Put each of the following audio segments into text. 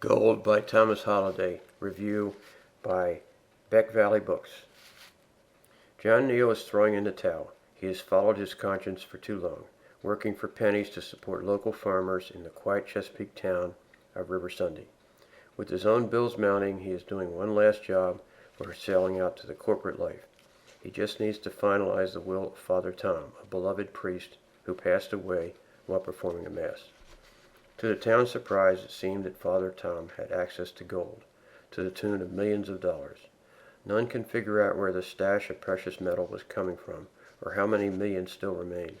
Gold by Thomas Holliday. Review by Beck Valley Books. John Neal is throwing in the towel. He has followed his conscience for too long, working for pennies to support local farmers in the quiet Chesapeake town of River Sunday. With his own bills mounting, he is doing one last job before sailing out to the corporate life. He just needs to finalize the will of Father Tom, a beloved priest who passed away while performing a mass. To the town's surprise, it seemed that Father Tom had access to gold, to the tune of millions of dollars. None can figure out where the stash of precious metal was coming from, or how many millions still remained.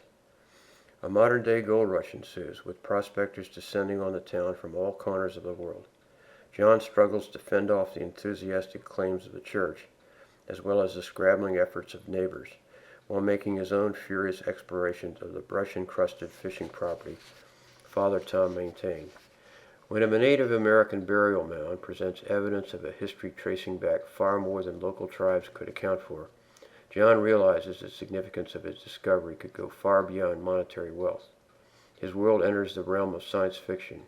A modern-day gold rush ensues, with prospectors descending on the town from all corners of the world. John struggles to fend off the enthusiastic claims of the church, as well as the scrabbling efforts of neighbors, while making his own furious explorations of the brush-encrusted fishing property Father Tom maintained. When a Native American burial mound presents evidence of a history tracing back far more than local tribes could account for, John realizes the significance of his discovery could go far beyond monetary wealth. His world enters the realm of science fiction,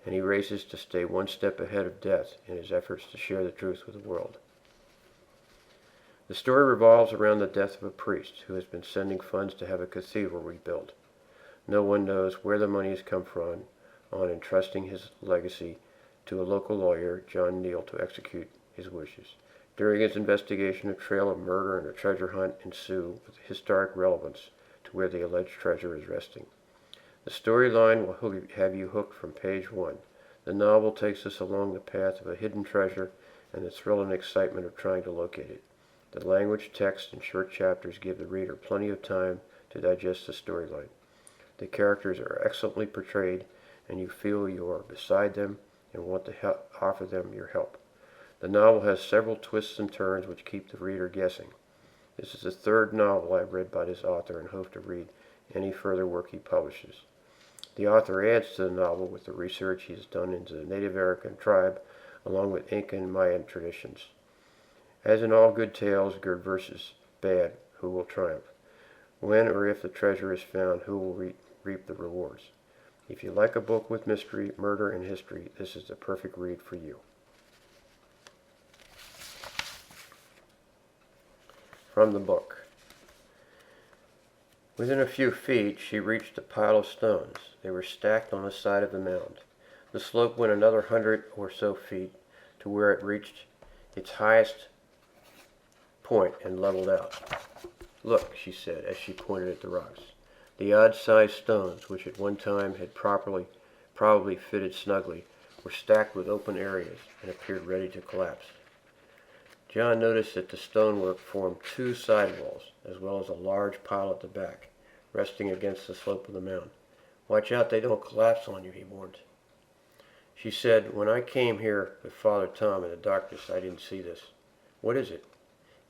and he races to stay one step ahead of death in his efforts to share the truth with the world. The story revolves around the death of a priest who has been sending funds to have a cathedral rebuilt. No one knows where the money has come from on entrusting his legacy to a local lawyer, John Neal, to execute his wishes. During his investigation, a trail of murder and a treasure hunt ensue with historic relevance to where the alleged treasure is resting. The storyline will have you hooked from page one. The novel takes us along the path of a hidden treasure and the thrill and excitement of trying to locate it. The language, text, and short chapters give the reader plenty of time to digest the storyline. The characters are excellently portrayed, and you feel you are beside them and want to offer them your help. The novel has several twists and turns which keep the reader guessing. This is the third novel I've read by this author and hope to read any further work he publishes. The author adds to the novel with the research he has done into the Native American tribe, along with Inca and Mayan traditions. As in all good tales, good versus bad, who will triumph? When or if the treasure is found, who will reap the rewards? If you like a book with mystery, murder, and history, this is the perfect read for you. From the book. Within a few feet, she reached a pile of stones. They were stacked on the side of the mound. The slope went another 100 or so feet to where it reached its highest point and leveled out. "Look," she said, as she pointed at the rocks. The odd-sized stones, which at one time had probably fitted snugly, were stacked with open areas and appeared ready to collapse. John noticed that the stonework formed two side walls, as well as a large pile at the back, resting against the slope of the mound. "Watch out they don't collapse on you," he warned. She said, "When I came here with Father Tom in the darkness, I didn't see this." "What is it?"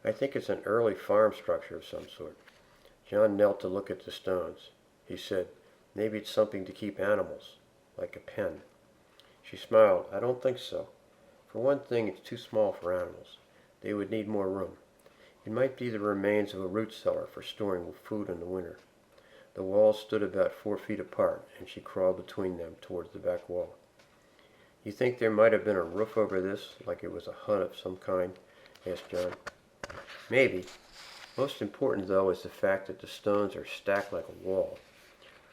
"I think it's an early farm structure of some sort." John knelt to look at the stones. He said, "Maybe it's something to keep animals, like a pen." She smiled. "I don't think so. For one thing, it's too small for animals. They would need more room. It might be the remains of a root cellar for storing food in the winter." The walls stood about 4 feet apart, and she crawled between them towards the back wall. "You think there might have been a roof over this, like it was a hut of some kind?" asked John. "Maybe. Most important, though, is the fact that the stones are stacked like a wall.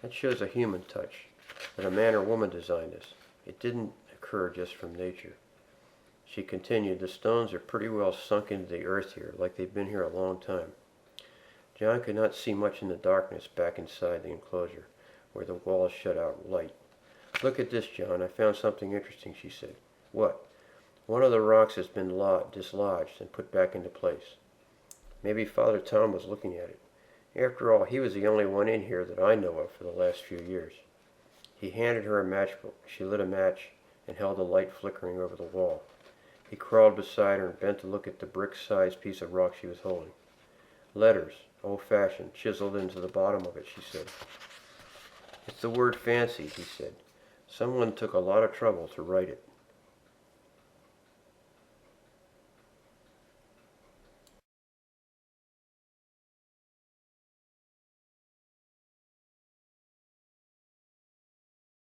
That shows a human touch, that a man or woman designed this. It didn't occur just from nature." She continued, "The stones are pretty well sunk into the earth here, like they've been here a long time." John could not see much in the darkness back inside the enclosure, where the walls shut out light. "Look at this, John. I found something interesting," she said. "What?" "One of the rocks has been dislodged and put back into place. Maybe Father Tom was looking at it. After all, he was the only one in here that I know of for the last few years." He handed her a matchbook. She lit a match and held the light flickering over the wall. He crawled beside her and bent to look at the brick-sized piece of rock she was holding. "Letters, old-fashioned, chiseled into the bottom of it," she said. "It's the word fancy," he said. "Someone took a lot of trouble to write it."